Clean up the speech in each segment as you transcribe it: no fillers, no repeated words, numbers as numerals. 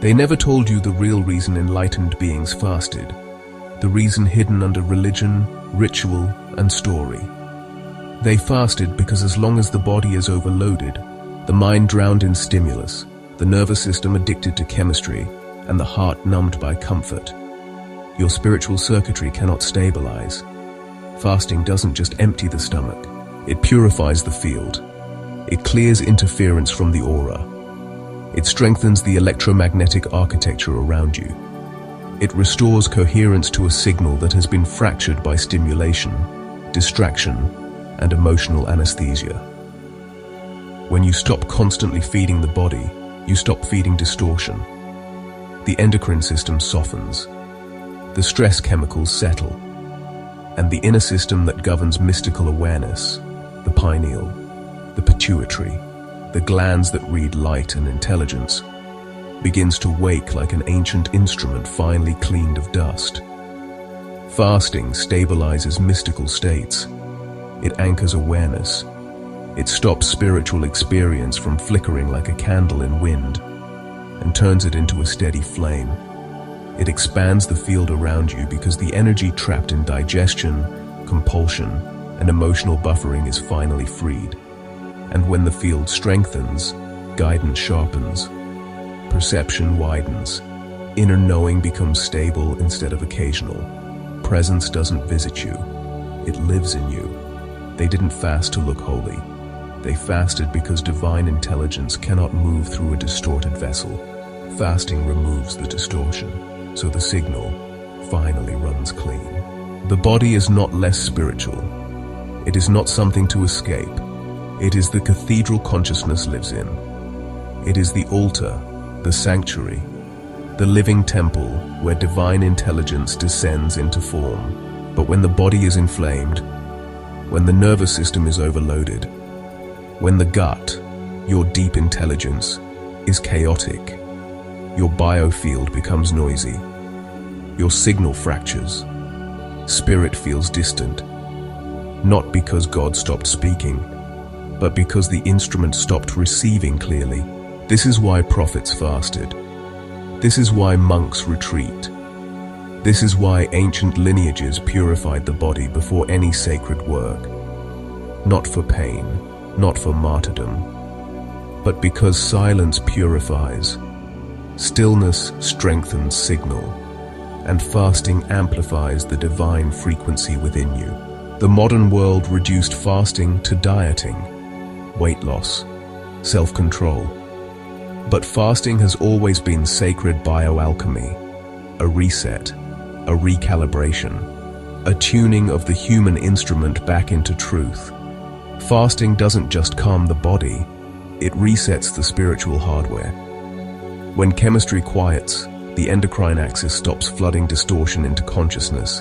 They never told you the real reason enlightened beings fasted, the reason hidden under religion, ritual, and story. They fasted because as long as the body is overloaded, the mind drowned in stimulus, the nervous system addicted to chemistry, and the heart numbed by comfort, your spiritual circuitry cannot stabilize. Fasting doesn't just empty the stomach, it purifies the field. It clears interference from the aura. It strengthens the electromagnetic architecture around you. It restores coherence to a signal that has been fractured by stimulation, distraction, and emotional anesthesia. When you stop constantly feeding the body, you stop feeding distortion. The endocrine system softens. The stress chemicals settle. And the inner system that governs mystical awareness, the pineal, the pituitary, the glands that read light and intelligence, begins to wake like an ancient instrument finely cleaned of dust. Fasting stabilizes mystical states. It anchors awareness. It stops spiritual experience from flickering like a candle in wind and turns it into a steady flame. It expands the field around you because the energy trapped in digestion, compulsion, and emotional buffering is finally freed. And when the field strengthens, guidance sharpens, perception widens, inner knowing becomes stable instead of occasional. Presence doesn't visit you, it lives in you. They didn't fast to look holy. They fasted because divine intelligence cannot move through a distorted vessel. Fasting removes the distortion, so the signal finally runs clean. The body is not less spiritual. It is not something to escape. It is the cathedral consciousness lives in. It is the altar, the sanctuary, the living temple where divine intelligence descends into form. But when the body is inflamed, when the nervous system is overloaded, when the gut, your deep intelligence, is chaotic, your biofield becomes noisy, your signal fractures, spirit feels distant, not because God stopped speaking, but because the instrument stopped receiving clearly. This is why prophets fasted. This is why monks retreat. This is why ancient lineages purified the body before any sacred work. Not for pain, not for martyrdom, but because silence purifies, stillness strengthens signal, and fasting amplifies the divine frequency within you. The modern world reduced fasting to dieting, weight loss, self-control. But fasting has always been sacred bio-alchemy, a reset, a recalibration, a tuning of the human instrument back into truth. Fasting doesn't just calm the body, it resets the spiritual hardware. When chemistry quiets, the endocrine axis stops flooding distortion into consciousness.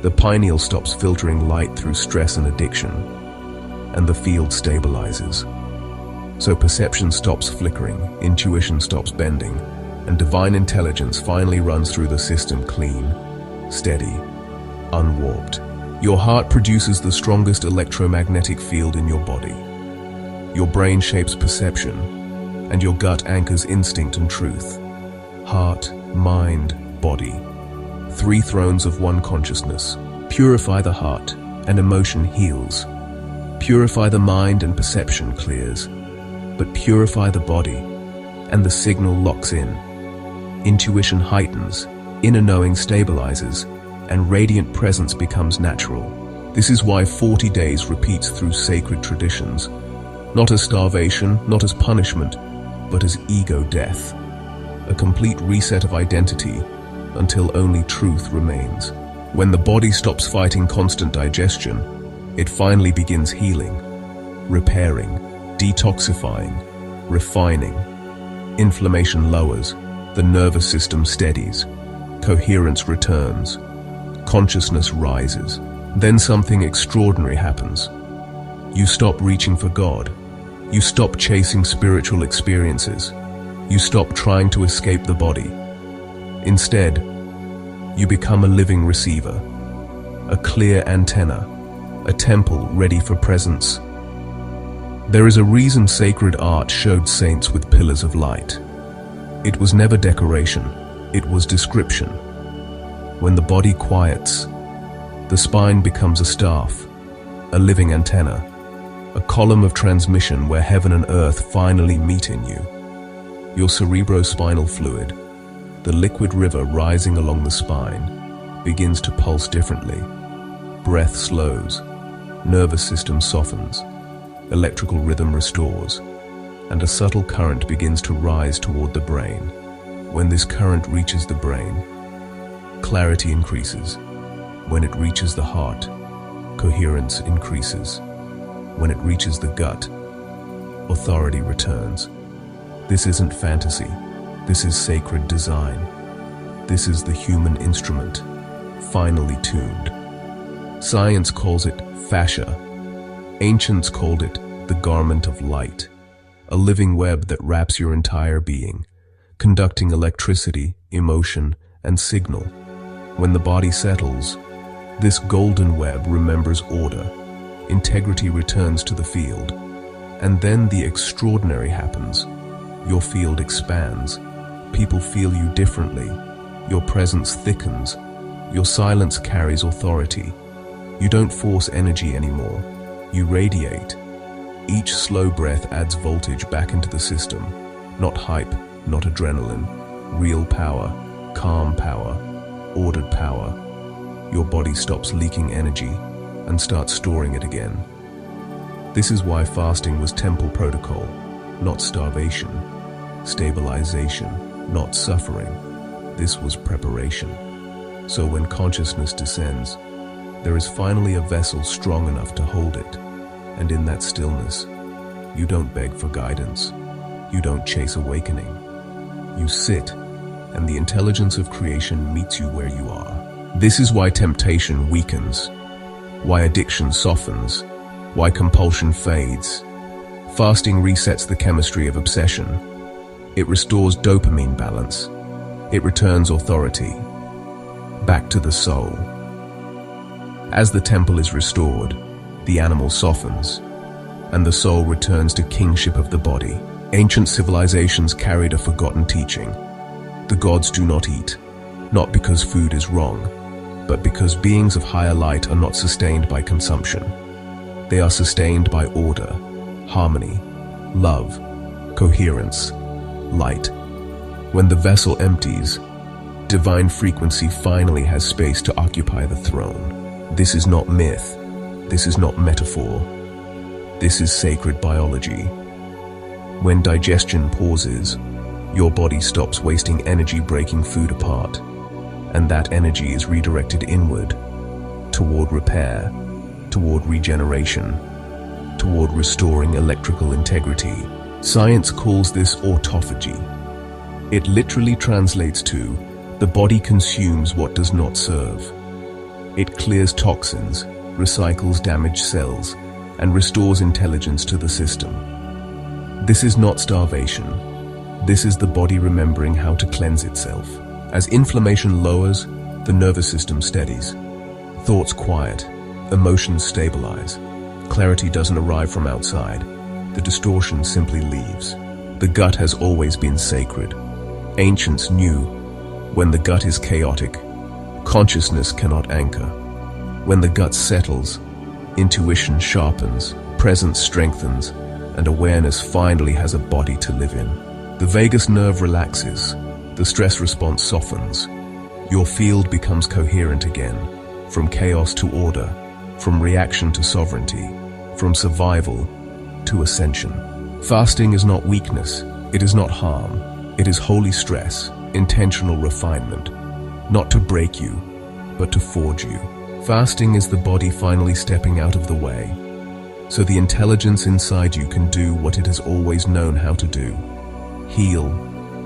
The pineal stops filtering light through stress and addiction, and the field stabilizes. So perception stops flickering, intuition stops bending, and divine intelligence finally runs through the system clean, steady, unwarped. Your heart produces the strongest electromagnetic field in your body. Your brain shapes perception, and your gut anchors instinct and truth. Heart, mind, body. 3 thrones of one consciousness. Purify the heart, and emotion heals. Purify the mind and perception clears. But purify the body, and the signal locks in. Intuition heightens, inner knowing stabilizes, and radiant presence becomes natural. This is why 40 days repeats through sacred traditions, not as starvation, not as punishment, but as ego death, a complete reset of identity until only truth remains. When the body stops fighting constant digestion, it finally begins healing, repairing, detoxifying, refining. Inflammation lowers, the nervous system steadies, coherence returns, consciousness rises. Then something extraordinary happens. You stop reaching for God. You stop chasing spiritual experiences. You stop trying to escape the body. Instead, you become a living receiver, a clear antenna, a temple ready for presence. There is a reason sacred art showed saints with pillars of light. It was never decoration, it was description. When the body quiets, the spine becomes a staff, a living antenna, a column of transmission where heaven and earth finally meet in you. Your cerebrospinal fluid, the liquid river rising along the spine, begins to pulse differently. Breath slows, nervous system softens, electrical rhythm restores, and a subtle current begins to rise toward the brain. When this current reaches the brain, clarity increases. When it reaches the heart, coherence increases. When it reaches the gut, authority returns. This isn't fantasy. This is sacred design. This is the human instrument, finally tuned. Science calls it fascia. Ancients called it the garment of light, a living web that wraps your entire being, conducting electricity, emotion, and signal. When the body settles, this golden web remembers order. Integrity returns to the field. And then the extraordinary happens. Your field expands. People feel you differently. Your presence thickens. Your silence carries authority. You don't force energy anymore. You radiate. Each slow breath adds voltage back into the system. Not hype, not adrenaline. Real power, calm power, ordered power. Your body stops leaking energy and starts storing it again. This is why fasting was temple protocol, not starvation. Stabilisation, not suffering. This was preparation. So when consciousness descends, there is finally a vessel strong enough to hold it. And in that stillness, you don't beg for guidance. You don't chase awakening. You sit, and the intelligence of creation meets you where you are. This is why temptation weakens, why addiction softens, why compulsion fades. Fasting resets the chemistry of obsession. It restores dopamine balance. It returns authority back to the soul. As the temple is restored, the animal softens, and the soul returns to kingship of the body. Ancient civilizations carried a forgotten teaching. The gods do not eat, not because food is wrong, but because beings of higher light are not sustained by consumption. They are sustained by order, harmony, love, coherence, light. When the vessel empties, divine frequency finally has space to occupy the throne. This is not myth. This is not metaphor. This is sacred biology. When digestion pauses, your body stops wasting energy breaking food apart, and that energy is redirected inward, toward repair, toward regeneration, toward restoring electrical integrity. Science calls this autophagy. It literally translates to, the body consumes what does not serve. It clears toxins, recycles damaged cells, and restores intelligence to the system. This is not starvation. This is the body remembering how to cleanse itself. As inflammation lowers, the nervous system steadies. Thoughts quiet, emotions stabilize. Clarity doesn't arrive from outside. The distortion simply leaves. The gut has always been sacred. Ancients knew, when the gut is chaotic, consciousness cannot anchor. When the gut settles, intuition sharpens, presence strengthens, and awareness finally has a body to live in. The vagus nerve relaxes, the stress response softens. Your field becomes coherent again, from chaos to order, from reaction to sovereignty, from survival to ascension. Fasting is not weakness, it is not harm, it is holy stress, intentional refinement, not to break you, but to forge you. Fasting is the body finally stepping out of the way, so the intelligence inside you can do what it has always known how to do. Heal,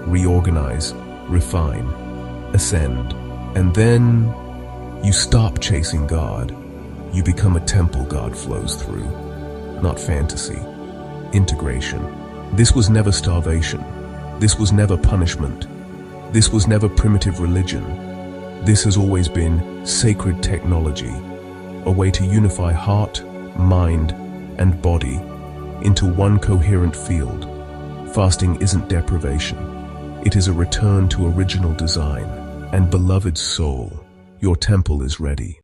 reorganize, refine, ascend. And then you stop chasing God. You become a temple God flows through. Not fantasy. Integration. This was never starvation. This was never punishment. This was never primitive religion. This has always been sacred technology, a way to unify heart, mind, and body into one coherent field. Fasting isn't deprivation. It is a return to original design. And beloved soul, your temple is ready.